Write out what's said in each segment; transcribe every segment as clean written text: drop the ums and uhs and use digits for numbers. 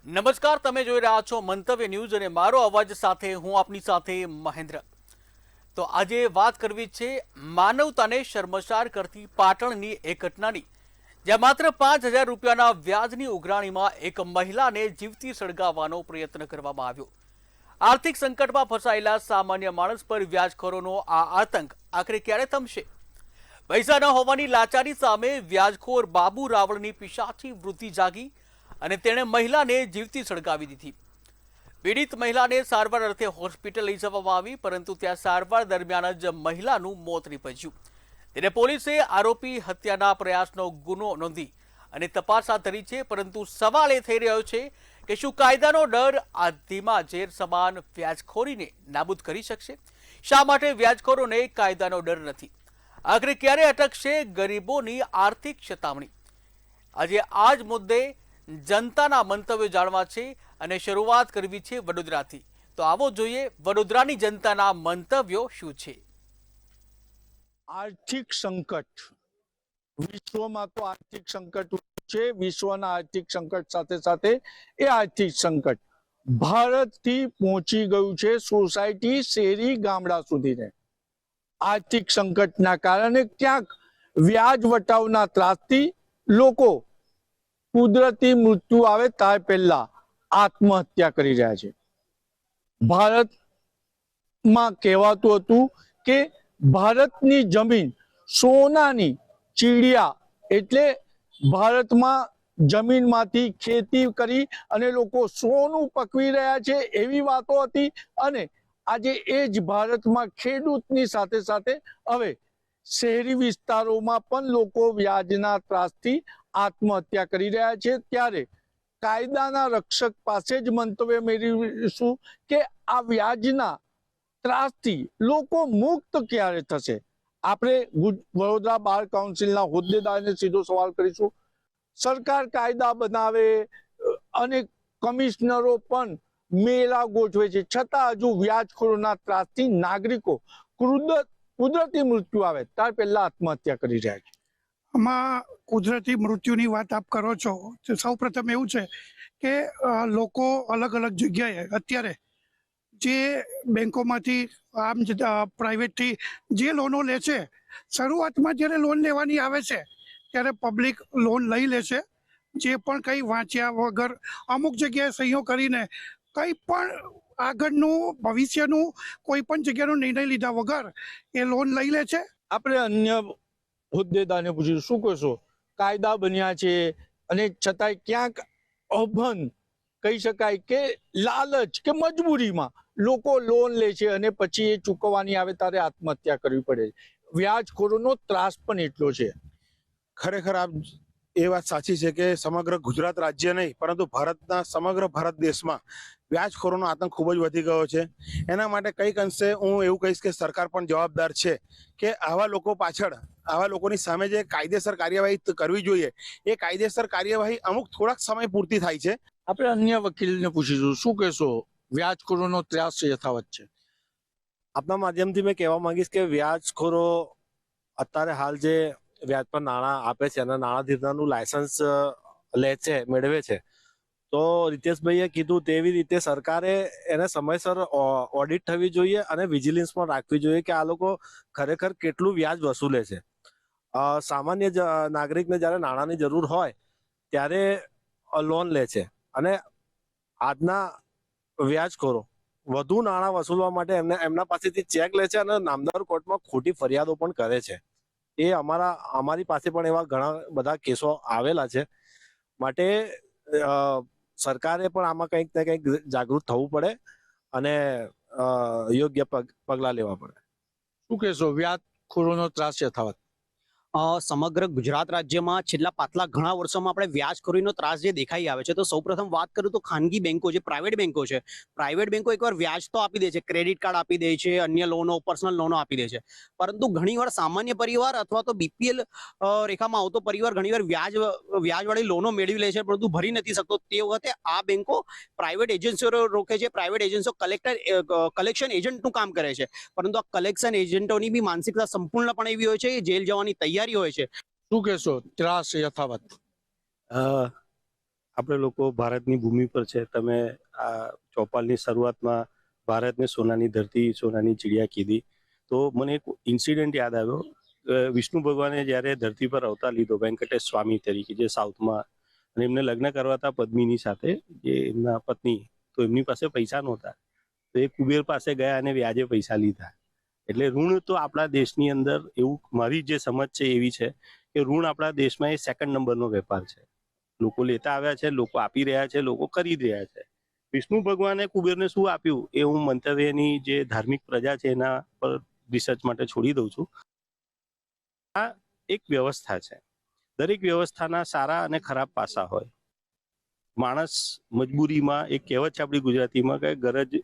નમસ્કાર, તમે જોઈ રહ્યા છો મંતવ્ય ન્યૂઝ અને મારો અવાજ સાથે હું આપની સાથે મહેન્દ્ર. તો આજે વાત કરવી છે માનવતાને શર્મસાર કરતી પાટણની એક ઘટનાની, જ્યાં માત્ર 5,000 રૂપિયાના વ્યાજની ઉઘરાણીમાં એક મહિલાને જીવતી સળગાવવાનો પ્રયત્ન કરવામાં આવ્યો. આર્થિક સંકટમાં ફસાયેલા સામાન્ય માણસ પર વ્યાજખોરોનો આ આતંક આખરે ક્યારે થમશે? પૈસા ન હોવાની લાચારી સામે વ્યાજખોર બાબુ રાવળની પિશાચી વૃત્તિ જાગી અને તેણે મહિલાને જીવતી સળગાવી દીધી. પીડિત મહિલાને સારવાર અર્થે હોસ્પિટલ લઈ જવામાં આવી, પરંતુ ત્યાં સારવાર દરમિયાન જ મહિલાનું મોત નીપજ્યું. ત્યારે પોલીસે આરોપી હત્યાના પ્રયાસનો ગુનો નોંધી અને તપાસ હાથ ધરી છે. પરંતુ સવાલ એ થઈ રહ્યો છે કે શું કાયદાનો ડર આ ધીમા ઝેર સમાન વ્યાજખોરીને નાબૂદ કરી શકશે? શા માટે વ્યાજખોરોને કાયદાનો ડર નથી? આખરે ક્યારે અટકશે ગરીબોની આર્થિક સતામણી? આજે આ જ મુદ્દે જનતાના મંતવ્યો જાણવા છે અને શરૂઆત કરવી છે વડોદરાથી. તો આવો જોઈએ વડોદરાની જનતાના મંતવ્યો શું છે. આર્થિક સંકટ વિશ્વમાં તો આર્થિક સંકટ છે. વિશ્વના આર્થિક સંકટ સાથે સાથે એ આર્થિક સંકટ ભારતથી પહોંચી ગયું છે સોસાયટી, શેરી, ગામડા સુધીને. આર્થિક સંકટના કારણે ક્યાંક વ્યાજ વટાવના ત્રાસથી લોકો કુદરતી મૃત્યુ આવે ત્યાર પહેલા આત્મહત્યા કરી રહ્યા છે. ભારતમાં કહેવાતું હતું કે ભારતની જમીન સોનાની ચીડિયા, એટલે ભારતમાં જમીનમાંથી ખેતી કરી અને લોકો સોનું પકવી રહ્યા છે એવી વાતો હતી. અને આજે એ જ ભારતમાં ખેડૂતની સાથે સાથે હવે શહેરી વિસ્તારોમાં પણ લોકો વ્યાજના ત્રાસથી આત્મહત્યા કરી રહ્યા છે. ત્યારે કાયદાના રક્ષક પાસે જ મંતવ્ય મેળવીશું કે આ વ્યાજના ત્રાસથી લોકો મુક્ત ક્યારે થશે. આપણે વડોદરા બાર કાઉન્સિલના હોદ્દેદારને સીધો સવાલ કરીશું. સરકાર કાયદા બનાવે અને કમિશનરો પણ મેળા ગોઠવે છે, છતાં હજુ વ્યાજખોરોના ત્રાસથી નાગરિકો કુદરતી મૃત્યુ આવે ત્યાર પહેલા આત્મહત્યા કરી રહ્યા છે. આમાં કુદરતી મૃત્યુની વાત આપ કરો છો તો સૌ પ્રથમ એવું છે કે લોકો અલગ અલગ જગ્યાએ અત્યારે જે બેંકોમાંથી આમ પ્રાઇવેટથી જે લોનો લે છે, શરૂઆતમાં જ્યારે લોન લેવાની આવે છે ત્યારે પબ્લિક લોન લઈ લે છે. જે પણ કંઈ વાંચ્યા વગર અમુક જગ્યાએ સહીઓ કરીને કંઈ પણ આગળનું ભવિષ્યનું કોઈ પણ જગ્યાનો નિર્ણય લીધા વગર એ લોન લઈ લે છે. આપણે અન્ય હોદ્દેદારને પૂછ્યું, શું કહેશો? કાયદા બન્યા છે અને છતાંય ક્યાંક અભન કહી શકાય કે લાલચ કે મજબૂરીમાં લોકો લોન લે છે અને પછી એ ચૂકવવાની આવે ત્યારે આત્મહત્યા કરવી પડે. વ્યાજખોરોનો ત્રાસ પણ એટલો છે. ખરેખર આપ એ વાત સાચી છે કે સમગ્ર ગુજરાત રાજ્ય નહીં પરંતુ ભારતના સમગ્ર ભારત દેશમાં વ્યાજખોરોનો આતંક ખૂબ જ વધી ગયો છે. એના માટે કંઈક અંશે હું એવું કહીશ કે સરકાર પણ જવાબદાર છે કે આવા લોકો પાછળ, આવા લોકોની સામે જે કાયદેસર કાર્યવાહી કરવી જોઈએ એ કાયદેસર કાર્યવાહી અમુક થોડાક સમય પૂરતી થાય છે. આપણે અન્ય વકીલને પૂછીશું, શું કહેશો? વ્યાજખોરોનો ત્રાસ યથાવત છે. આપના માધ્યમથી મેં કહેવા માંગીશ કે વ્યાજખોરો અત્યારે હાલ જે વ્યાજ પર નાણાં આપે છે અને નાણાં ધીરનાનું લાયસન્સ લે છે, મેળવે છે, તો રીતેશભાઈએ કીધું તેવી રીતે સરકારે એને સમયસર ઓડિટ થવી જોઈએ અને વિજિલન્સ પણ રાખવી જોઈએ કે આ લોકો ખરેખર કેટલું વ્યાજ વસૂલે છે. સામાન્ય નાગરિકને જ્યારે નાણાંની જરૂર હોય ત્યારે લોન લે છે અને આજના વ્યાજખોરો વધુ નાણાં વસૂલવા માટે એમના પાસેથી ચેક લે છે અને નામદાર કોર્ટમાં ખોટી ફરિયાદો પણ કરે છે. એ અમારી પાસે પણ એવા ઘણા બધા કેસો આવેલા છે. માટે સરકારે પણ આમાં કંઈક ને કંઈક જાગૃત થવું પડે અને યોગ્ય પગલાં લેવા પડે. શું કહેશો? વ્યાજખોરોનો ત્રાસ યથાવત. સમગ્ર ગુજરાત રાજ્યમાં છેલ્લા પાછલા ઘણા વર્ષોમાં આપણે વ્યાજખોરીનો ત્રાસ જે દેખાઈ આવે છે. તો સૌપ્રથમ વાત કરું તો ખાનગી બેંકો, જે પ્રાઇવેટ બેંકો છે, પ્રાઇવેટ બેંકો એકવાર વ્યાજ તો આપી દે છે, ક્રેડિટ કાર્ડ આપી દે છે, અન્ય લોનો, પર્સનલ લોનો આપી દે છે, પરંતુ ઘણીવાર સામાન્ય પરિવાર અથવા તો બીપીએલ રેખામાં આવતો પરિવાર ઘણીવાર વ્યાજવાળી લોનો મેળવી લે છે પરંતુ ભરી નથી શકતો. તે વખતે આ બેંકો પ્રાઇવેટ એજન્સીઓ રોકે છે. પ્રાઇવેટ એજન્સીઓ કલેક્શન એજન્ટનું કામ કરે છે, પરંતુ આ કલેક્શન એજન્ટોની બી માનસિકતા સંપૂર્ણપણે એવી હોય છે કે જેલ જવાની તૈયારી હોય છે. શું કહેશો? ત્રાસ યથાવત. આપણે લોકો ભારતની ભૂમિ પર છે. તમે આ ચોપાલની શરૂઆતમાં ભારતને સોનાની ધરતી, સોનાની ચિડિયા કીધી, તો મને એક ઇન્સિડન્ટ યાદ આવ્યો. વિષ્ણુ ભગવાને જ્યારે ધરતી પર અવતાર લીધો વેંકટેશ સ્વામી તરીકે, જે સાઉથમાં, અને એમને લગ્ન કરવા હતા પદ્મિની સાથે, જે એમના પત્ની, તો એમની પાસે પૈસા નહોતા, તો એ કુબેર પાસે ગયા અને વ્યાજે પૈસા લીધા. એટલે ઋણ તો આપણા દેશની અંદર, એવું મારી જે સમજ છે એવી છે કે ઋણ આપણા દેશમાં એ સેકન્ડ નંબરનો વેપાર છે. લોકો લેતા આવ્યા છે, લોકો આપી રહ્યા છે, લોકો ખરીદ રહ્યા છે. વિષ્ણુ ભગવાને કુબેરને શું આપ્યું એ હું મંતવ્યની જે ધાર્મિક પ્રજા છે એના પર રિસર્ચ માટે છોડી દઉં છું. આ એક વ્યવસ્થા છે. દરેક વ્યવસ્થાના સારા અને ખરાબ પાસા હોય. માણસ મજબૂરીમાં, એક કહેવત છે આપણી ગુજરાતીમાં કે ગરજે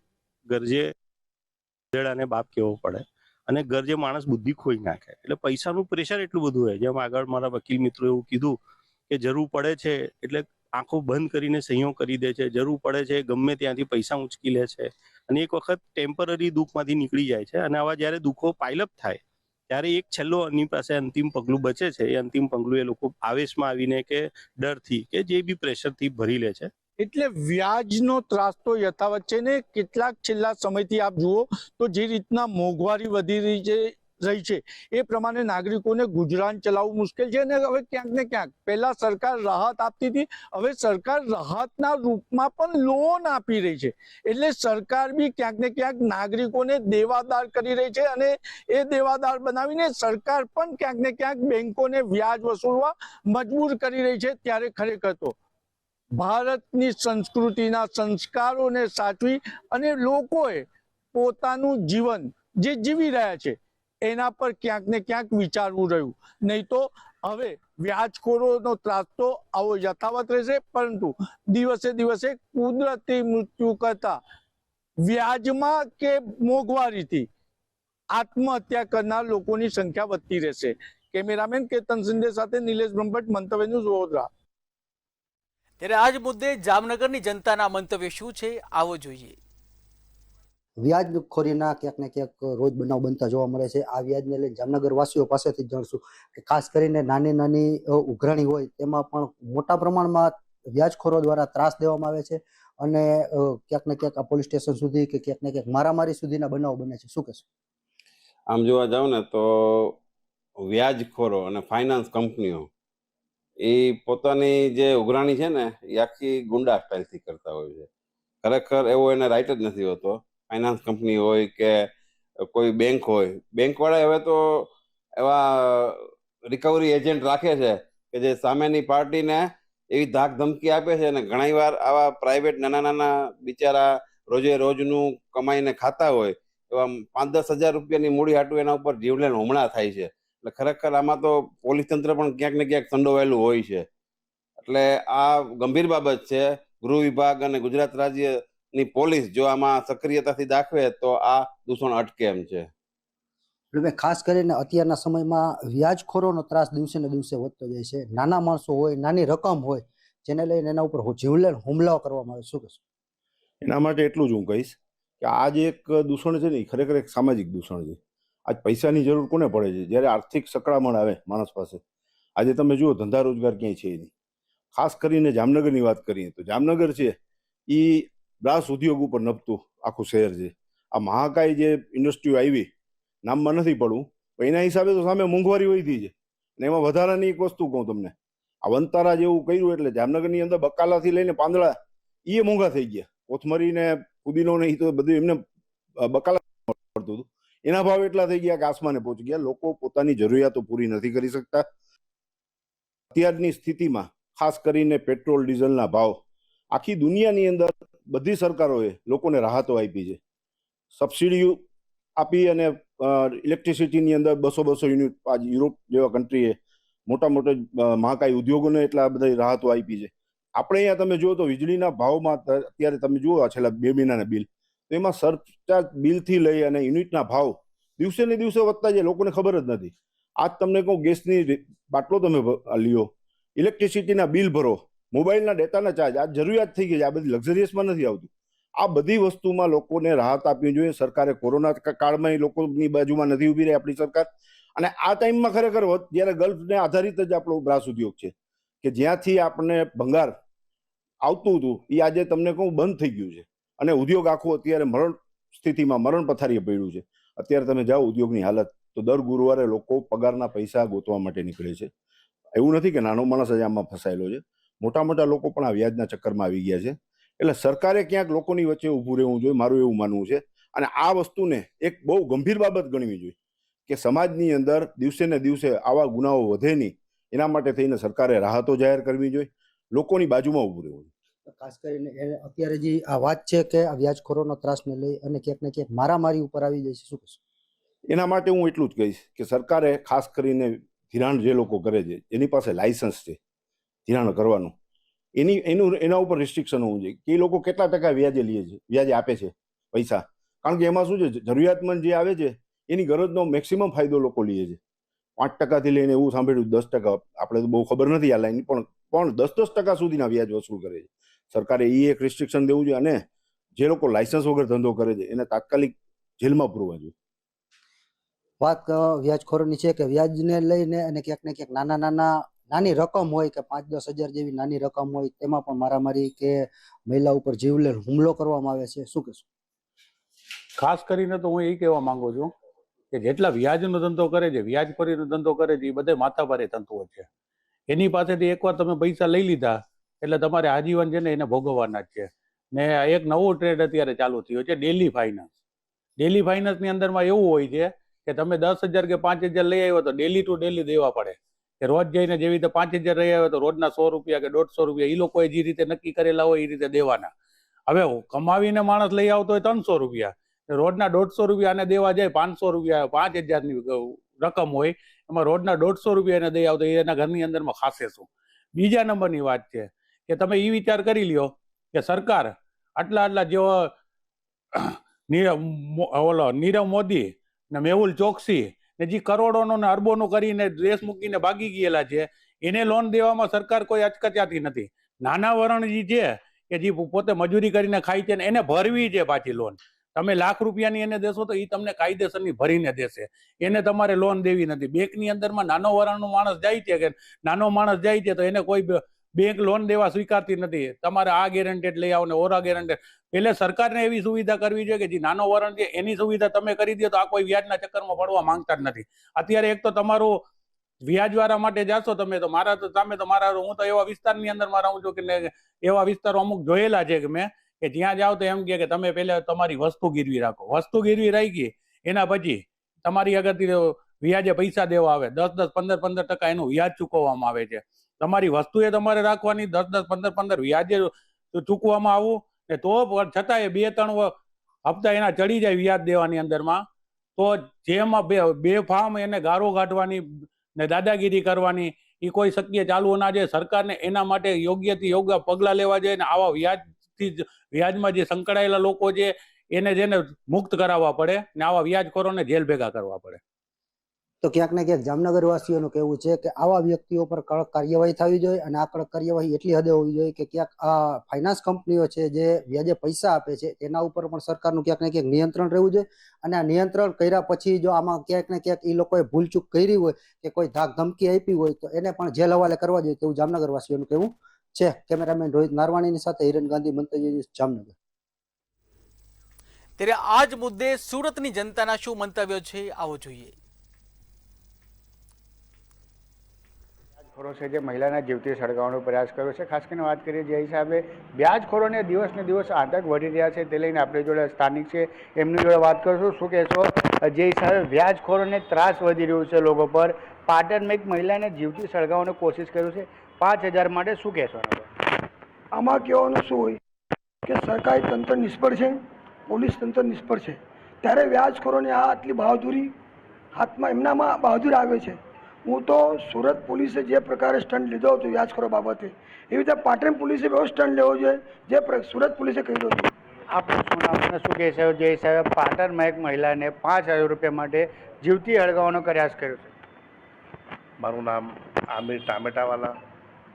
ગધેડાને બાપ કહેવો પડે, અને ગરજે માણસ બુદ્ધિ ખોઈ નાખે. એટલે પૈસાનું પ્રેશર એટલું બધું હોય. જેમ આગળ મારા વકીલ મિત્રો એવું કીધું કે જરૂર પડે છે એટલે આંખો બંધ કરીને સહીઓ કરી દે છે, જરૂર પડે છે ગમે ત્યાંથી પૈસા ઉંચકી લે છે, અને એક વખત ટેમ્પરરી દુઃખમાંથી નીકળી જાય છે. અને આવા જ્યારે દુઃખો પાઇલઅપ થાય ત્યારે એક છેલ્લો એની પાસે અંતિમ પગલું બચે છે. એ અંતિમ પગલું એ લોકો આવેશમાં આવીને કે ડરથી કે જે બી પ્રેશરથી ભરી લે છે. એટલે વ્યાજનો ત્રાસ તો યથાવત છે ને. કેટલાક છેલ્લા સમયથી આપ જુઓ તો જે રીતના મોંઘવારી વધી રહી છે એ પ્રમાણે નાગરિકોને ગુજરાન ચલાવવું મુશ્કેલ છે. અને હવે ક્યાંક ને ક્યાંક પહેલા સરકાર રાહત આપતી હતી, હવે સરકાર રાહતના રૂપમાં પણ લોન આપી રહી છે. એટલે સરકાર બી ક્યાંક ને ક્યાંક નાગરિકોને દેવાદાર કરી રહી છે, અને એ દેવાદાર બનાવીને સરકાર પણ ક્યાંક ને ક્યાંક બેંકોને વ્યાજ વસૂલવા મજબૂર કરી રહી છે. ત્યારે ખરેખર તો ભારતની સંસ્કૃતિના સંસ્કારોને સાચવી અને લોકોએ પોતાનું જીવન જે જીવી રહ્યા છે એના પર ક્યાંક ને ક્યાંક વિચારવું રહ્યું. નહીં તો હવે વ્યાજખોરોનો ત્રાસ તો આવો યથાવત રહેશે, પરંતુ દિવસે દિવસે કુદરતી મૃત્યુ કરતા વ્યાજમાં કે મોંઘવારીથી આત્મહત્યા કરનાર લોકોની સંખ્યા વધતી રહેશે. કેમેરામેન કેતન સિંધે સાથે નિલેશ બ્રહ્મભટ્ટ, મંતવ્ય ન્યૂઝ, વડોદરા. ત્યારે આ જ મુદ્દે જામનગરની જનતાના મંતવ્ય શું છે, આવો જોઈએ. વ્યાજખોરીના ક્યાંક ને ક્યાંક રોજ બનાવ બનતા જોવા મળે છે. આ વ્યાજને લઈને જામનગર વાસીઓ પાસેથી જ જાણશું કે ખાસ કરીને નાની નાની ઉઘરાણી હોય તેમાં પણ મોટા પ્રમાણમાં વ્યાજખોરો દ્વારા ત્રાસ દેવામાં આવે છે, અને ક્યાંક ને ક્યાંક આ પોલીસ સ્ટેશન સુધી કે ક્યાંક ને ક્યાંક મારામારી સુધીના બનાવ બને છે. શું કહેશો? આમ જોવા જાવ ને તો વ્યાજખોરો અને ફાઇનાન્સ કંપનીઓ એ પોતાની જે ઉઘરાણી છે ને એ આખી ગુંડા સ્ટાઇલથી કરતા હોય છે. ખરેખર એવો એને રાઈટ જ નથી હોતો. ફાઇનાન્સ કંપની હોય કે કોઈ બેંક હોય, બેંકવાળા હવે તો એવા રિકવરી એજન્ટ રાખે છે કે જે સામેની પાર્ટીને એવી ધાક ધમકી આપે છે. અને ઘણી વાર આવા પ્રાઇવેટ નાના નાના બિચારા રોજે રોજનું કમાઈને ખાતા હોય એવા 5-10 હજાર રૂપિયાની મૂડી હાટું એના ઉપર જીવલેણ હુમલા થાય છે. એટલે ખરેખર આમાં તો પોલીસ તંત્ર પણ ક્યાંક ને ક્યાંક સંડોવાયેલું હોય છે. એટલે આ ગંભીર બાબત છે. ગૃહ વિભાગ અને ગુજરાત રાજ્યની પોલીસ જો આમાં સક્રિયતાથી દાખવે તો આ દૂષણ અટકે એમ છે. ખાસ કરીને અત્યારના સમયમાં વ્યાજખોરોનો ત્રાસ દિવસે ને દિવસે વધતો જાય છે. નાના માણસો હોય, નાની રકમ હોય, જેને લઈને એના ઉપર જીવલેણ હુમલાઓ કરવામાં આવે. શું કહેશો? એના માટે એટલું જ હું કહીશ કે આ જે એક દૂષણ છે ને એ ખરેખર એક સામાજિક દૂષણ છે. આજ પૈસાની જરૂર કોને પડે છે? જ્યારે આર્થિક સંકળામણ આવે માણસ પાસે. આજે તમે જુઓ ધંધા રોજગાર ક્યાંય છે નહીં. ખાસ કરીને જામનગરની વાત કરીએ તો જામનગર છે એ બ્રાસ ઉદ્યોગ ઉપર નભતું આખું શહેર છે. આ મહાકાય જે ઇન્ડસ્ટ્રીઓ આવી, નામમાં નથી પડવું, પણ એના હિસાબે તો સામે મોંઘવારી વધી છે. અને એમાં વધારાની એક વસ્તુ કહું તમને, આ વંતારા જેવું કર્યું એટલે જામનગરની અંદર બકાલાથી લઈને પાંદડા એ મોંઘા થઈ ગયા. કોથમરી ને પુદીનો ને એ તો બધું એમને બકાલા પડતું હતું. એના ભાવ એટલા થઈ ગયા કે આસમાને પહોંચી ગયા. લોકો પોતાની જરૂરિયાતો પૂરી નથી કરી શકતા. અત્યારની સ્થિતિમાં ખાસ કરીને પેટ્રોલ ડીઝલના ભાવ, આખી દુનિયાની અંદર બધી સરકારોએ લોકોને રાહતો આપી છે. સબસિડી આપી અને ઇલેક્ટ્રિસિટીની અંદર 200 યુનિટ યુરોપ જેવા કન્ટ્રીએ મોટા મોટા મહાકાય ઉદ્યોગોને એટલા બધા રાહતો આપી છે. આપણે અહીંયા તમે જુઓ તો વીજળીના ભાવમાં અત્યારે તમે જુઓ છેલ્લા 2 મહિનાના બિલ, તો એમાં સરચાર્જ બિલથી લઈ અને યુનિટના ભાવ દિવસે ને દિવસે વધતા જાય. લોકોને ખબર જ નથી. આજ તમને કહું, ગેસની બાટલો તમે લ્યો, ઇલેક્ટ્રિસિટીના બિલ ભરો, મોબાઈલના ડેટાના ચાર્જ, આ જરૂરિયાત થઈ ગઈ છે. આ બધી લક્ઝરિયસમાં નથી આવતું. આ બધી વસ્તુમાં લોકોને રાહત આપવી જોઈએ. સરકારે કોરોના કાળમાં લોકોની બાજુમાં નથી ઊભી રહી આપણી સરકાર. અને આ ટાઈમમાં ખરેખર જ્યારે ગલ્ફને આધારિત જ આપણો બ્રાસ ઉદ્યોગ છે કે જ્યાંથી આપણને ભંગાર આવતું હતું એ આજે તમને કહું બંધ થઈ ગયું છે અને ઉદ્યોગ આખું અત્યારે મરણ સ્થિતિમાં, મરણ પથારીએ પડ્યું છે. અત્યારે તમે જાઓ ઉદ્યોગની હાલત, તો દર ગુરુવારે લોકો પગારના પૈસા ગોતવા માટે નીકળે છે. એવું નથી કે નાનો માણસ જ આમાં ફસાયેલો છે, મોટા મોટા લોકો પણ આ વ્યાજના ચક્કરમાં આવી ગયા છે. એટલે સરકારે ક્યાંક લોકોની વચ્ચે ઊભું રહેવું જોઈએ, મારું એવું માનવું છે. અને આ વસ્તુને એક બહુ ગંભીર બાબત ગણવી જોઈએ કે સમાજની અંદર દિવસે ને દિવસે આવા ગુનાઓ વધે નહીં, એના માટે થઈને સરકારે રાહતો જાહેર કરવી જોઈએ, લોકોની બાજુમાં ઊભું રહેવું જોઈએ. ખાસ કરીને અત્યારે જે આ વાત છે કે આ વ્યાજખોરોનો ત્રાસને લઈ અને ક્યાંક ને ક્યાંક મારામારી ઉપર આવી જાય છે, શું કહેશો? એના માટે હું એટલું જ કહીશ કે સરકારે ખાસ કરીને ધિરાણ જે લોકો કરે છે, એની પાસે લાયસન્સ છે ધિરાણ કરવાનું, એના ઉપર રિસ્ટ્રિક્શન હોવું જોઈએ કે એ લોકો કેટલા ટકા વ્યાજે લે છે, વ્યાજે આપે છે પૈસા. કારણ કે એમાં શું છે, જરૂરિયાતમંદ જે આવે છે એની ગરજનો મેક્સિમમ ફાયદો લોકો લે છે. 5% લઈને એવું સાંભળ્યું 10%, આપણે તો બહુ ખબર નથી આ લાઈન, પણ 10% સુધીના વ્યાજ વસૂલ કરે છે. સરકારે એ એક રિસ્ટ્રિક્શન દેવું જોઈએ અને જે લોકો લાયસન્સ વગર ધંધો કરે છે એને તાત્કાલિક જેલમાં પૂરવા જોઈએ. વાત વ્યાજખોરોની છે કે વ્યાજને લઈને અને ક્યાંક ને ક્યાંક નાની રકમ હોય કે 5-10 હજાર જેવી નાની રકમ હોય તેમાં પણ મારામારી કે મહિલા ઉપર જીવલેણ હુમલો કરવામાં આવે છે, શું કહેશો? ખાસ કરીને તો હું એ કહેવા માંગુ છું કે જેટલા વ્યાજનો ધંધો કરે છે, વ્યાજખોરીનો ધંધો કરે છે, એ બધે માથાભારે તંતુઓ છે. એની પાસેથી એકવાર તમે પૈસા લઈ લીધા એટલે તમારે આજીવન છે ને એને ભોગવવાના જ છે. ને એક નવો ટ્રેડ અત્યારે ચાલુ થયો છે, ડેલી ફાઇનાન્સ. ડેલી ફાઇનાન્સની અંદરમાં એવું હોય છે કે તમે 10,000 કે 5,000 લઈ આવ્યો તો ડેલી ટુ ડેલી દેવા પડે. કે રોજ જઈને જેવી રીતે 5,000 લઈ આવ્યો તો રોજના 100 રૂપિયા કે 150 રૂપિયા એ લોકોએ જે રીતે નક્કી કરેલા હોય એ રીતે દેવાના. હવે કમાવીને માણસ લઈ આવતો હોય 300 રૂપિયા, રોજના 150 રૂપિયા આને દેવા જાય, 500 રૂપિયા 5,000ની રકમ હોય, એમાં રોજના 150 રૂપિયા એને દઈ આવતો એના ઘરની અંદરમાં ખાસે શું. બીજા નંબરની વાત છે કે તમે એ વિચાર કરી લ્યો કે સરકાર આટલા જેવો નીરવ મોદી ને મેહુલ ચોકસી ને જે કરોડોનો ને અરબોનો કરીને દેશ મૂકીને ભાગી ગયેલા છે, એને લોન દેવામાં સરકાર કોઈ અચકચાતી નથી. નાના વરણજી છે કે જે પોતે મજૂરી કરીને ખાય છે ને એને ભરવી છે પાછી લોન. તમે લાખ રૂપિયાની એને દેશો તો એ તમને કાયદેસરની ભરીને દેશે, એને તમારે લોન દેવી નથી. બેંકની અંદરમાં નાનો વરણનો માણસ જાય છે કે નાનો માણસ જાય છે તો એને કોઈ બેંક લોન દેવા સ્વીકારતી નથી. તમારે આ ગેરંટેડ લઈ આવો ને ઓરા ગેરંટેડ. એટલે સરકારને એવી સુવિધા કરવી જોઈએ કે જે નાનો વરણ છે એની સુવિધા તમે કરી દો તો આ કોઈ વ્યાજના ચક્કરમાં પડવા માંગતા જ નથી. અત્યારે એક તો તમારું વ્યાજવાળા માટે જાશો તમે તો હું તો એવા વિસ્તારની અંદરમાં રહું છું કે એવા વિસ્તારો અમુક જોયેલા છે કે મેં કે જ્યાં જાઓ તો એમ કે તમે પહેલા તમારી વસ્તુ ગીરવી રાખો. વસ્તુ ગીરવી રાખી એના પછી તમારી આગળથી વ્યાજે પૈસા દેવા આવે, 10-10, 15-15% એનું વ્યાજ ચૂકવવામાં આવે છે. તમારી વસ્તુ એ તમારે રાખવાની, 10-10, 15-15 વ્યાજે ચૂકવામાં આવું ને તો છતાંય 2-3 હપ્તા એના ચડી જાય વ્યાજ દેવાની અંદરમાં, તો જેમાં બે ફાર્મ એને ગારો કાઢવાની ને દાદાગીરી કરવાની એ કોઈ શક્ય ચાલવું ના જોઈએ. સરકારને એના માટે યોગ્યથી યોગ્ય પગલાં લેવા જોઈએ ને આવા વ્યાજમાં જે સંકળાયેલા લોકો છે એને જેને મુક્ત કરાવવા પડે ને આવા વ્યાજખોરોને જેલ ભેગા કરવા પડે. તો ક્યાંક ને ક્યાંક જામનગર વાસીઓનું કહેવું છે કે આવા વ્યક્તિઓ પર કડક કાર્યવાહી થવી જોઈએ અને આ કડક કાર્યવાહી એટલી હદે હોવી જોઈએ કે ક્યાંક આ ફાઇનાન્સ કંપનીઓ છે જે વ્યાજે પૈસા આપે છે તેના ઉપર પણ સરકારનું ક્યાંક ને ક્યાંક નિયંત્રણ રહેવું જોઈએ. અને આ નિયંત્રણ કર્યા પછી જો આમાં ક્યાંક ને ક્યાંક એ લોકોએ ભૂલચૂક કરી હોય કે કોઈ ધાક ધમકી આપી હોય તો એને પણ જેલ હવાલે કરવા જોઈએ તેવું જામનગર વાસીઓનું કહેવું છે. કેમેરામેન રોહિત નારવાણીની સાથે હિરેન ગાંધી, મંતવ્ય ન્યૂઝ, જામનગર. ત્યારે આ જ મુદ્દે સુરતની જનતાના શું મંતવ્યો છે આવો જોઈએ. વ્યાજખોરો છે જે મહિલાના જીવથી સળગાવવાનો પ્રયાસ કર્યો છે. ખાસ કરીને વાત કરીએ જે હિસાબે વ્યાજખોરોને દિવસને દિવસ આતંક વધી રહ્યા છે તે લઈને આપણી જોડે સ્થાનિક છે એમની જોડે વાત કરશું. શું કહેશો જે હિસાબે વ્યાજખોરોને ત્રાસ વધી રહ્યું છે લોકો પર? પાટણમાં એક મહિલાને જીવથી સળગાવવાનો કોશિશ કર્યું છે 5,000 માટે, શું કહેશો? આમાં કહેવાનું શું હોય કે સરકારી તંત્ર નિષ્ફળ છે, પોલીસ તંત્ર નિષ્ફળ છે, ત્યારે વ્યાજખોરોને આ આટલી બહાદુરી હાથમાં એમનામાં બહાદુર આવે છે. હું તો સુરત પોલીસે જે પ્રકારે સ્ટન્ટ લીધો હતો વ્યાજખોરો બાબતે એવી રીતે પાટણ પોલીસે એવો સ્ટન્ટ લેવો જોઈએ જે સુરત પોલીસે કર્યો હતો. આપણે શું કહે છે જે હિસાબે પાટણમાં એક મહિલાને 5,000 રૂપિયા માટે જીવથી સળગાવવાનો પ્રયાસ કર્યો છે? મારું નામ આમિર ટામેટાવાલા,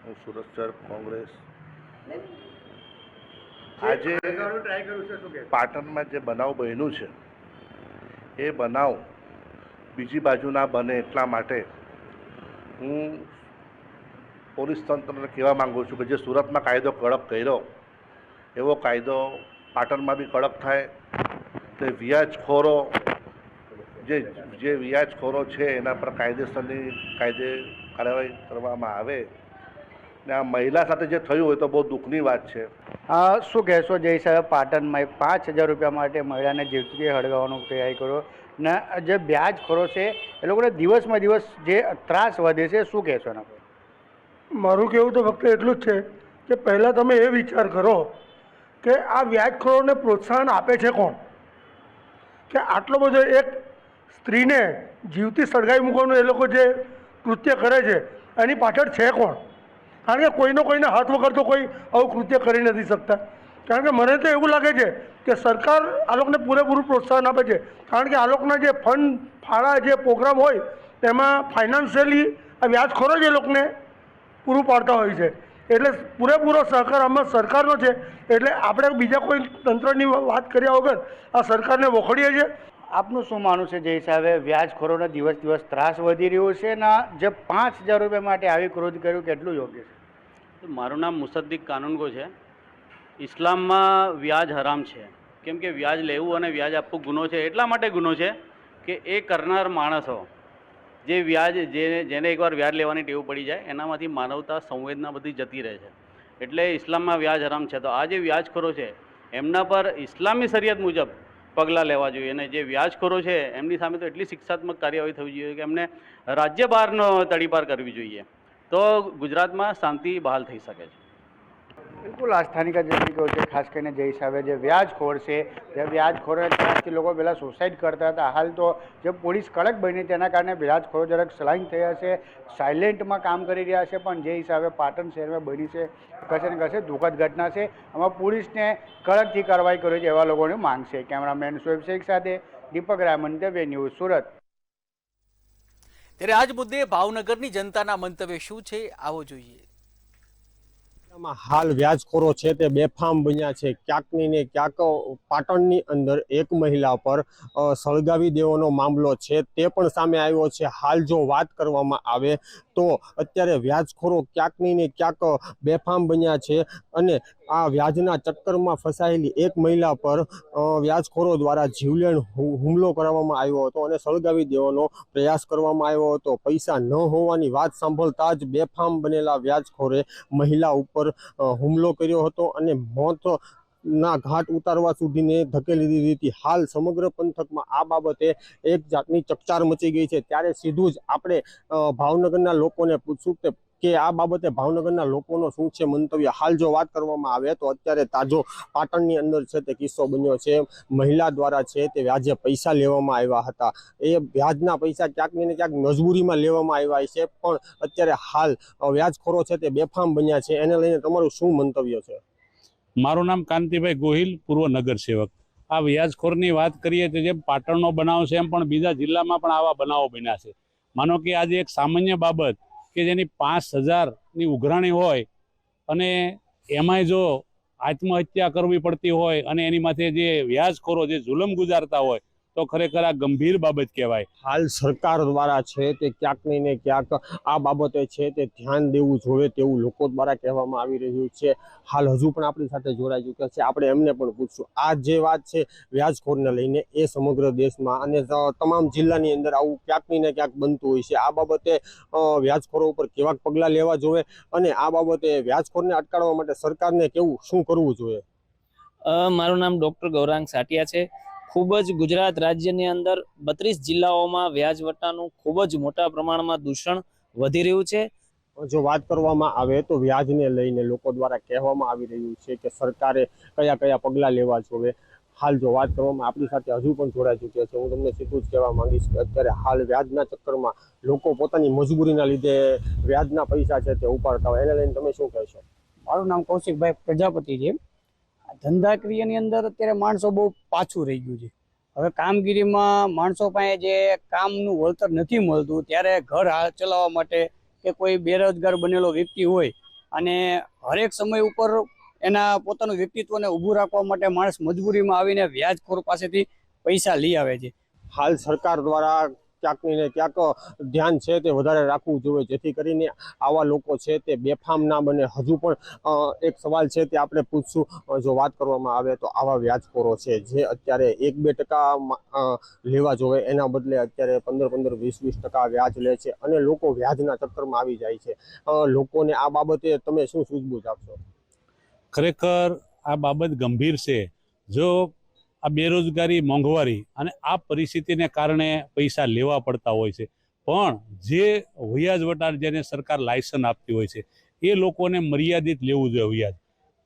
હું સુરત શહેર કોંગ્રેસ. આજે પાટણમાં જે બનાવ બન્યું છે એ બનાવ બીજી બાજુ ના બને એટલા માટે હું પોલીસ તંત્રને કહેવા માંગુ છું કે જે સુરતમાં કાયદો કડક કર્યો એવો કાયદો પાટણમાં બી કડક થાય. તે વ્યાજખોરો જે વ્યાજખોરો છે એના પર કાયદેસરની કાર્યવાહી કરવામાં આવે. ને આ મહિલા સાથે જે થયું હોય તો બહુ દુઃખની વાત છે. શું કહેશો જે હિસાબે પાટણમાં 5,000 રૂપિયા માટે મહિલાને જીવતી હળગાવવાનો તૈયારી કર્યો ને જે વ્યાજખોરો છે એ લોકોને દિવસમાં દિવસ જે ત્રાસ વધે છે, શું કહેશો એના પર? મારું કહેવું તો ફક્ત એટલું જ છે કે પહેલાં તમે એ વિચાર કરો કે આ વ્યાજખોરોને પ્રોત્સાહન આપે છે કોણ? કે આટલો બધો એક સ્ત્રીને જીવતી સળગાવી મૂકવાનું એ લોકો જે કૃત્ય કરે છે એની પાછળ છે કોણ? કારણ કે કોઈને હાથ વગર તો કોઈ આવું કૃત્ય કરી નથી શકતા. કારણ કે મને તો એવું લાગે છે કે સરકાર આ લોકોને પૂરેપૂરું પ્રોત્સાહન આપે છે. કારણ કે આ લોકોના જે ફંડ ફાળા જે પ્રોગ્રામ હોય તેમાં ફાઇનાન્શિયલી આ વ્યાજખોરો જ એ લોકોને પૂરું પાડતા હોય છે. એટલે પૂરેપૂરો સહકાર આમાં સરકારનો છે. એટલે આપણે બીજા કોઈ તંત્રની વાત કર્યા વગર આ સરકારને વખોડીએ છીએ. આપનું શું માનવું છે જે હિસાબે વ્યાજખોરોને દિવસ દિવસ ત્રાસ વધી રહ્યો છે ને જે 5,000 રૂપિયા માટે આવી ક્રોધ કર્યું કેટલું યોગ્ય છે? મારું નામ મુસદ્દીક કાનૂનગો છે. ઇસ્લામમાં વ્યાજ હરામ છે. કેમ કે વ્યાજ લેવું અને વ્યાજ આપવું ગુનો છે. એટલા માટે ગુનો છે કે એ કરનાર માણસો જે જેને એકવાર વ્યાજ લેવાની ટેવ પડી જાય એનામાંથી માનવતા સંવેદના બધી જતી રહે છે. એટલે ઇસ્લામમાં વ્યાજ હરામ છે. તો આ જે વ્યાજખોરો છે એમના પર ઇસ્લામી શરિયત મુજબ પગલાં લેવા જોઈએ. અને જે વ્યાજખોરો છે એમની સામે તો એટલી શિક્ષાત્મક કાર્યવાહી થવી જોઈએ કે એમને રાજ્ય બહારનો તડીપાર કરવી જોઈએ. તો ગુજરાતમાં શાંતિ બહાલ થઈ શકે છે. બિલકુલ આ સ્થાનિક નાગરિકો છે, ખાસ કરીને જે હિસાબે જે વ્યાજખોર છે જે વ્યાજખોરો ત્યાંથી લોકો પહેલાં સુસાઇડ કરતા હતા. હાલ તો જે પોલીસ કડક બની તેના કારણે વ્યાજખોરો જરાક સલાઈન થયા છે, સાયલેન્ટમાં કામ કરી રહ્યા છે. પણ જે હિસાબે પાટણ શહેરમાં બની છે કશે ને કશે દુઃખદ ઘટના છે. આમાં પોલીસને કડકથી કાર્યવાહી કરવી એવા લોકોની માંગ છે. કેમેરામેન શોએબ શેખ સાથે દીપક રાય, મંતવ્ય ન્યૂઝ, સુરત. ત્યારે આજ મુદ્દે ભાવનગરની જનતાના મંતવ્ય શું છે આવો જોઈએ. હાલ વ્યાજખોરો છે તે બેફામ બન્યા છે. ક્યાંકની ને ક્યાંક પાટણની અંદર એક મહિલા પર સળગાવી દેવાનો મામલો છે તે પણ સામે આવ્યો છે. હાલ જો વાત કરવામાં આવે તો અત્યારે વ્યાજખોરો ક્યાંકની ને ક્યાંક બેફામ બન્યા છે અને આ વ્યાજના ચક્કરમાં ફસાયેલી એક મહિલા પર વ્યાજખોરો દ્વારા જીવલેણ હુમલો કરવામાં આવ્યો હતો અને સળગાવી દેવાનો પ્રયાસ કરવામાં આવ્યો હતો. પૈસા ન હોવાની વાત સાંભળતા જ બેફામ બનેલા વ્યાજખોરે મહિલા ઉપર હુમલો કર્યો હતો અને મોતના ઘાટ ઉતારવા સુધીને ધકેલી દીધી હતી. હાલ સમગ્ર પંથકમાં આ બાબતે એક જાતની ચકચાર મચી ગઈ છે. ત્યારે સીધું જ આપણે ભાવનગરના લોકોને પૂછશું કે આ બાબતે ભાવનગરના લોકોનો શું છે મંતવ્ય. હાલ જો વાત કરવામાં આવે તો અત્યારે તાજો પાટણની અંદર છે તે કિસ્સો બન્યો છે. મહિલા દ્વારા છે તે વ્યાજે પૈસા લેવામાં આવ્યા હતા. એ વ્યાજના પૈસા ક્યાંક ને ક્યાંક મજબૂરીમાં લેવામાં આવ્યા છે. પણ અત્યારે હાલ વ્યાજખોરો છે તે બેફામ બન્યા છે. એને લઈને તમારું શું મંતવ્ય છે? મારું નામ કાંતિભાઈ ગોહિલ, પૂર્વ નગર સેવક. આ વ્યાજખોરની વાત કરીએ તો જેમ પાટણનો બનાવ છે એમ પણ બીજા જિલ્લામાં પણ આવા બનાવો બન્યા છે. માનો કે આજે એક સામાન્ય બાબત કે જેની 5,000ની ઉઘરાણી હોય અને એમાંય જો આત્મહત્યા કરવી પડતી હોય અને એની માથે જે વ્યાજખોરો જે જુલમ ગુજારતા હોય તો ખરેખર આ ગંભીર બાબત કહેવાય. હાલ સરકાર દ્વારા છે તે ક્યાંક ને ક્યાંક આ બાબતે છે તે ધ્યાન દેવું જોઈએ તેવું લોકો દ્વારા કહેવામાં આવી રહ્યું છે. હાલ હજુ પણ આપણી સાથે જોડાઈ ચૂક્યા છે. આપણે એમને પણ પૂછશું. આ જે વાત છે વ્યાજખોરને લઈને એ સમગ્ર દેશમાં અને તમામ જિલ્લાની અંદર આવું ક્યાંક ને ક્યાંક બનતું હોય છે. આ બાબતે વ્યાજખોરો ઉપર કેવા પગલાં લેવા જોઈએ અને આ બાબતે વ્યાજખોરને અટકાવવા માટે સરકારને શું કરવું જોઈએ? મારું નામ ડૉક્ટર ગૌરાંગ સાટિયા છે. ખૂબ જ ગુજરાત રાજ્યની અંદર 32 જિલ્લાઓમાં વ્યાજવટાનું ખૂબ જ મોટા પ્રમાણમાં દૂષણ વધી રહ્યું છે. જો વાત કરવામાં આવે તો વ્યાજને લઈને લોકો દ્વારા કહેવામાં આવી રહ્યું છે કે સરકારે કયા પગલાં લેવા જોઈએ. હાલ જો વાત કરવામાં આપણી સાથે હજુ પણ જોડાઈ ચૂક્યા છે. હું તમને સીધું જ કહેવા માંગીશ કે અત્યારે હાલ વ્યાજના ચક્કરમાં લોકો પોતાની મજબૂરીના લીધે વ્યાજના પૈસા છે તે ઉપાડતા હોય. એને લઈને તમે શું કહેશો? મારું નામ કૌશિકભાઈ પ્રજાપતિ છે. ધંધાક્રિયાની અંદર અત્યારે માણસો બહુ પાછું રહી ગયું છે. હવે કામગીરીમાં માણસો પાસે જે કામનું વળતર નથી મળતું ત્યારે ઘર ચલાવવા માટે કે કોઈ બેરોજગાર બનેલો વ્યક્તિ હોય અને હરેક સમય ઉપર એના પોતાનું વ્યક્તિત્વને ઊભું રાખવા માટે માણસ મજબૂરીમાં આવીને વ્યાજખોર પાસેથી પૈસા લઈ આવે છે. હાલ સરકાર દ્વારા ક્યાંક ને ક્યાંક ધ્યાન છે તે વધારે રાખવું જોઈએ, જેથી કરીને આવા લોકો છે તે બેફામ ના બને. હજુ પણ એક સવાલ છે તે આપણે પૂછશું. જો વાત કરવામાં આવે તો આવા વ્યાજખોરો છે જે અત્યારે 1-2% લેવા જોઈએ એના બદલે અત્યારે 15-15, 20-20% વ્યાજ લે છે અને લોકો વ્યાજના ચક્કરમાં આવી જાય છે. લોકોને આ બાબતે તમે શું સૂઝબૂછ આપશો? ખરેખર આ બાબત ગંભીર છે. જો આ બેરોજગારી, મોંઘવારી અને આ પરિસ્થિતિને કારણે પૈસા લેવા પડતા હોય છે, પણ જે વ્યાજ વટાર જેને સરકાર લાયસન્સ આપતી હોય છે એ લોકોને મર્યાદિત લેવું જોઈએ. વ્યાજ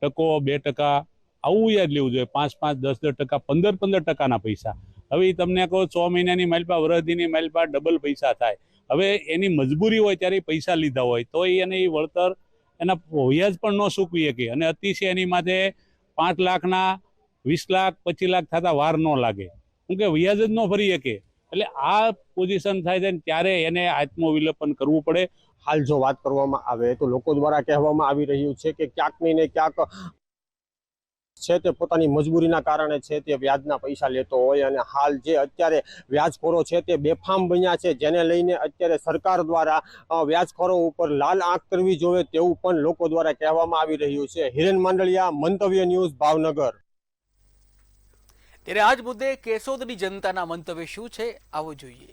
1%, 2% આવું વ્યાજ લેવું જોઈએ. 5-5, 10-10%, 15-15%ના પૈસા. હવે તમને કહો 6 મહિનાની માલપા, વરસદીની માલપા ડબલ પૈસા થાય. હવે એની મજબૂરી હોય ત્યારે પૈસા લીધા હોય તો એને એ વળતર એના વ્યાજ પણ ન ચૂકવી શકે અને અતિશય એની માથે 5 લાખના 20 લાખ 25 લાખ થતા વાર ન લાગે, શું કે વ્યાજ જ ન ભરી શકે. એટલે આ પોઝિશન થાય છે ત્યારે એને આત્મવિલોપન કરવું પડે. હાલ જો વાત કરવામાં આવે તો લોકો દ્વારા કહેવામાં આવી રહ્યું છે કે ક્યાંક ને ક્યાંક છે તે પોતાની મજબૂરીના કારણે છે તે વ્યાજના પૈસા લેતો હોય અને હાલ જે અત્યારે વ્યાજખોરો છે તે બેફામ બન્યા છે, જેને લઈને અત્યારે સરકાર દ્વારા વ્યાજખોરો ઉપર લાલ આંખ કરવી જોઈએ તેવું પણ લોકો દ્વારા કહેવામાં આવી રહ્યું છે. હિરેન માંડલિયા, મંતવ્ય ન્યૂઝ, ભાવનગર. ત્યારે આજ મુદ્દે કેશોદની જનતાના મંતવ્ય શું છે, આવો જોઈએ.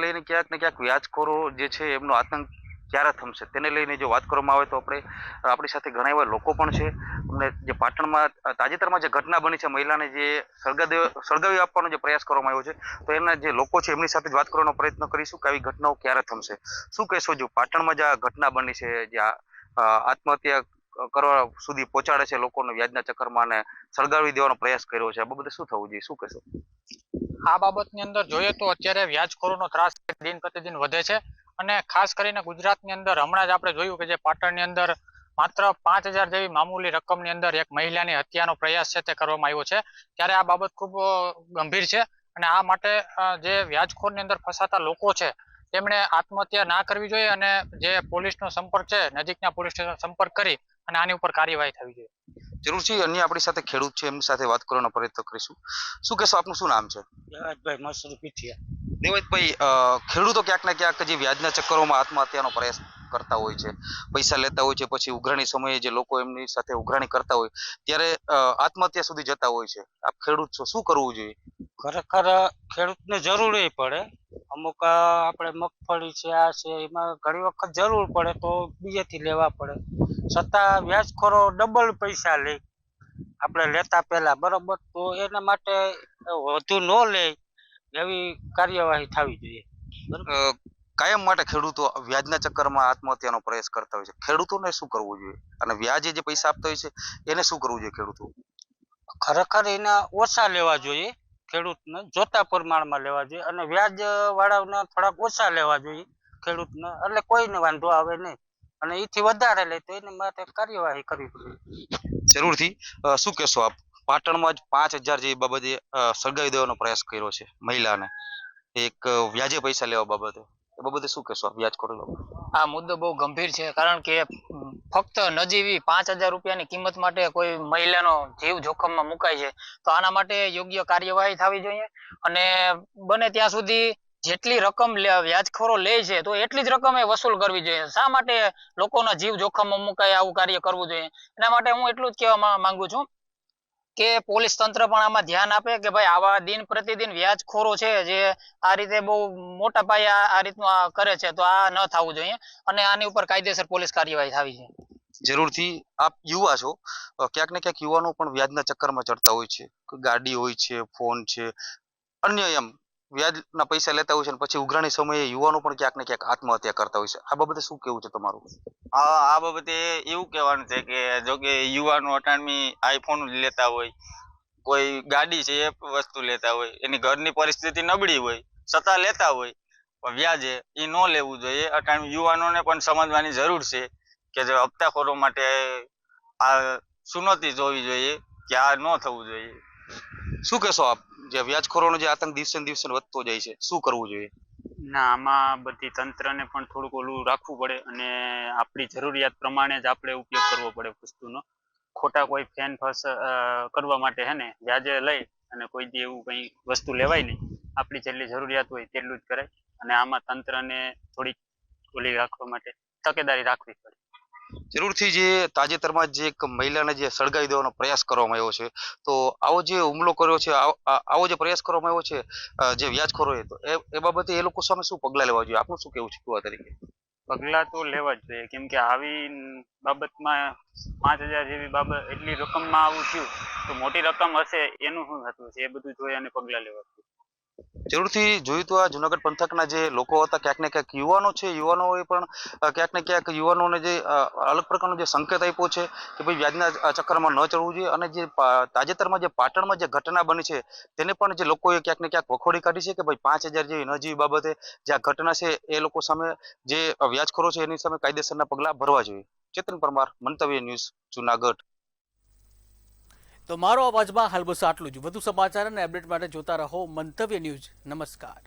લઈને ક્યાંક ને ક્યાંક વ્યાજખોરો જે છે એમનો આતંક ક્યારે થમશે તેને લઈને જો વાત કરવામાં આવે તો આપણી સાથે ઘણા એવા લોકો પણ છે. અમને જે પાટણમાં તાજેતરમાં જે ઘટના બની છે, મહિલાને જે સળગાવી આપવાનો જે પ્રયાસ કરવામાં આવ્યો છે, તો એના જે લોકો છે એમની સાથે જ વાત કરવાનો પ્રયત્ન કરીશું કે આવી ઘટનાઓ ક્યારે થમશે. શું કહેશો, જો પાટણમાં જે આ ઘટના બની છે, જે આત્મહત્યા કરવા સુધી પહોંચાડે છે લોકોને વ્યાજના ચક્કરમાં અને સળગાવી દેવાનો પ્રયાસ કર્યો છે, આ બાબતે શું થવું જોઈએ, શું કહેશો? આ બાબતની અંદર જોઈએ તો અત્યારે વ્યાજખોરોનો ત્રાસ દિન પ્રતિદિન વધે છે અને ખાસ કરીને ગુજરાતની અંદર હમણાં જ આપણે જોયું કે જે પાટણની અંદર માત્ર 5,000 જેવી મામૂલી રકમની અંદર એક મહિલાની હત્યાનો પ્રયાસ છે તે કરવામાં આવ્યો છે. ત્યારે આ બાબત ખૂબ ગંભીર છે અને આ માટે જે વ્યાજખોરની અંદર ફસાતા લોકો છે તેમણે આત્મહત્યા ના કરવી જોઈએ અને જે પોલીસનો સંપર્ક છે, નજીકના પોલીસ સ્ટેશન સંપર્ક કરી અને આની ઉપર કાર્યવાહી થવી જોઈએ. જરૂર છે. અન્ય આપણી સાથે ખેડૂત છે, એમની સાથે વાત કરવાનો પ્રયત્ન કરીશું. શું કહેશો, આપનું શું નામ છે? દેવાજભાઈ મસરૂ પીઠિયા. દેવાજભાઈ, ખેડૂતો ક્યાંક ને ક્યાંક જે વ્યાજના ચક્કરોમાં આત્મહત્યાનો પ્રયાસ કરતા હોય છે, પૈસા લેતા હોય છે, પછી ઉઘરાણી સમયે જે લોકો એમની સાથે ઉઘરાણી કરતા હોય ત્યારે આત્મહત્યા સુધી જતા હોય છે. આપ ખેડૂત છો, શું કરવું જોઈએ? ખરેખર ખેડૂતને જરૂર પડે. અમુક આપણે મગફળી છે, આ છે, એમાં ઘણી વખત જરૂર પડે તો બીજેથી લેવા પડે. છતાં વ્યાજખોરો ડબલ પૈસા લે આપણે લેતા પહેલા, બરોબર. તો એના માટે વધુ ન લે એવી કાર્યવાહી થવી જોઈએ. કાયમ માટે ખેડૂતો વ્યાજના ચક્કરમાં આત્મહત્યાનો પ્રયાસ કરતા હોય છે, ખેડૂતોને શું કરવું જોઈએ અને વ્યાજે જે પૈસા આપતા હોય છે એને શું કરવું જોઈએ ખેડૂતો? ખરેખર એના ઓછા લેવા જોઈએ, ખેડૂતને જોતા પ્રમાણમાં લેવા જોઈએ અને વ્યાજ વાળાને થોડાક ઓછા લેવા જોઈએ ખેડૂતને, એટલે કોઈને વાંધો આવે નહીં. અને એથી વધારે લે તો એના માટે કાર્યવાહી કરવી પડે. જરૂરથી. શું કહેશો આપ, પાટણમાં જ 5,000 જેવી બાબતે સળગાવી દેવાનો પ્રયાસ કર્યો છે મહિલાને, એક વ્યાજે પૈસા લેવા બાબતે, એ બાબતે શું કહેશો વ્યાજખોરો? આ મુદ્દો બહુ ગંભીર છે, કારણ કે ફક્ત નજીવી 5,000 રૂપિયાની કિંમત માટે કોઈ મહિલાનો જીવ જોખમમાં મુકાય છે, તો આના માટે યોગ્ય કાર્યવાહી થવી જોઈએ અને બને ત્યાં સુધી જેટલી રકમ વ્યાજખોરો લે છે તો એટલી જ રકમ એ વસૂલ કરવી જોઈએ. શા માટે લોકોના જીવ જોખમમાં મુકાય આવું કાર્ય કરવું જોઈએ? એના માટે હું એટલું જ કહેવા માંગુ છું કે પોલીસ તંત્ર પણ આમાં ધ્યાન આપે કે ભાઈ આવા દિન પ્રતિદિન વ્યાજખોરો છે જે આ રીતે બહુ મોટા પાયે આ રીતનું કરે છે, તો આ ન થવું જોઈએ અને આની ઉપર કાયદેસર પોલીસ કાર્યવાહી થવી છે. જરૂરથી. આપ યુવા છો, ક્યાંક ને ક્યાંક યુવાનો પણ વ્યાજના ચક્કરમાં ચડતા હોય છે. ગાડી હોય છે, ફોન છે, અન્ય એમ વ્યાજના પૈસા લેતા હોય છે અને પછી ઉઘરાણી સમયે યુવાનો પણ ક્યાંક ને ક્યાંક આત્મહત્યા કરતા હોય છે. આ બાબતે શું કેવું છે તમારું? આ બાબતે એવું કહેવાનું છે કે જો કે યુવાનો અટાણમી આઈફોન લેતા હોય, કોઈ ગાડી છે એ વસ્તુ લેતા હોય, એની ઘરની પરિસ્થિતિ નબળી હોય છતાં લેતા હોય, પણ વ્યાજે એ ન લેવું જોઈએ. અટાણમી યુવાનોને પણ સમજવાની જરૂર છે કે જો હપ્તાખોરો માટે આ સુનોતી જોવી જોઈએ કે આ ન થવું જોઈએ. શું કહેશો આપ, જે વ્યાજખોરોનો જે આતંક દિવસે ને દિવસે વધતો જાય છે, શું કરવું જોઈએ? ના, આમાં બધી તંત્રને પણ થોડુંક ઓલું રાખવું પડે અને આપણી જરૂરિયાત પ્રમાણે જ આપણે ઉપયોગ કરવો પડે વસ્તુનો. ખોટા કોઈ ફેન ફસ કરવા માટે હે ને વ્યાજે લઈ અને કોઈ દી એવું કંઈ વસ્તુ લેવાય નહીં. આપણી જેટલી જરૂરિયાત હોય તેટલું જ કરાય અને આમાં તંત્રને થોડીક ઓલી રાખવા માટે તકેદારી રાખવી પડે. જરૂરથી જે તાજેતરમાં જે એક મહિલાને જે સળગાવી દેવાનો પ્રયાસ કરવામાં આવ્યો છે, તો આવો જે હુમલો કર્યો છે, આવો જે પ્રયાસ કરવામાં આવ્યો છે જે વ્યાજખોરોએ, તો એ બાબતે એ લોકો સામે શું પગલાં લેવા જોઈએ? આપનું શું કેવું છે કુવા તરીકે? પગલાં તો લેવા જ જોઈએ, કેમ કે આવી બાબતમાં 5,000 જેવી બાબત એટલી રકમમાં આવું થયું તો મોટી રકમ હશે એનું શું થતું હશે, એ બધું જોઈ અને પગલાં લેવા જોઈએ. જરૂરથી જોયું તો આ જુનાગઢ પંથકના જે લોકો હતા, ક્યાંક ને ક્યાંક યુવાનો છે, યુવાનોએ પણ ક્યાંક ને ક્યાંક યુવાનોને જે અલગ પ્રકારનો જે સંકેત આપ્યો છે કે ભાઈ વ્યાજના ચક્કરમાં ન ચડવું જોઈએ. અને જે તાજેતરમાં જે પાટણમાં જે ઘટના બની છે તેને પણ જે લોકોએ ક્યાંક ને ક્યાંક વખોડી કાઢી છે કે ભાઈ 5,000 જેવી ન જેવી બાબતે જે આ ઘટના છે એ લોકો સામે જે વ્યાજખોરો છે એની સામે કાયદેસરના પગલાં ભરવા જોઈએ. ચેતન પરમાર, મંતવ્ય ન્યૂઝ, જુનાગઢ. તો મારો અવાજમાં હાલ બસ આટલું જ. વધુ સમાચાર અને અપડેટ માટે જોતા રહો મંતવ્ય ન્યૂઝ. નમસ્કાર.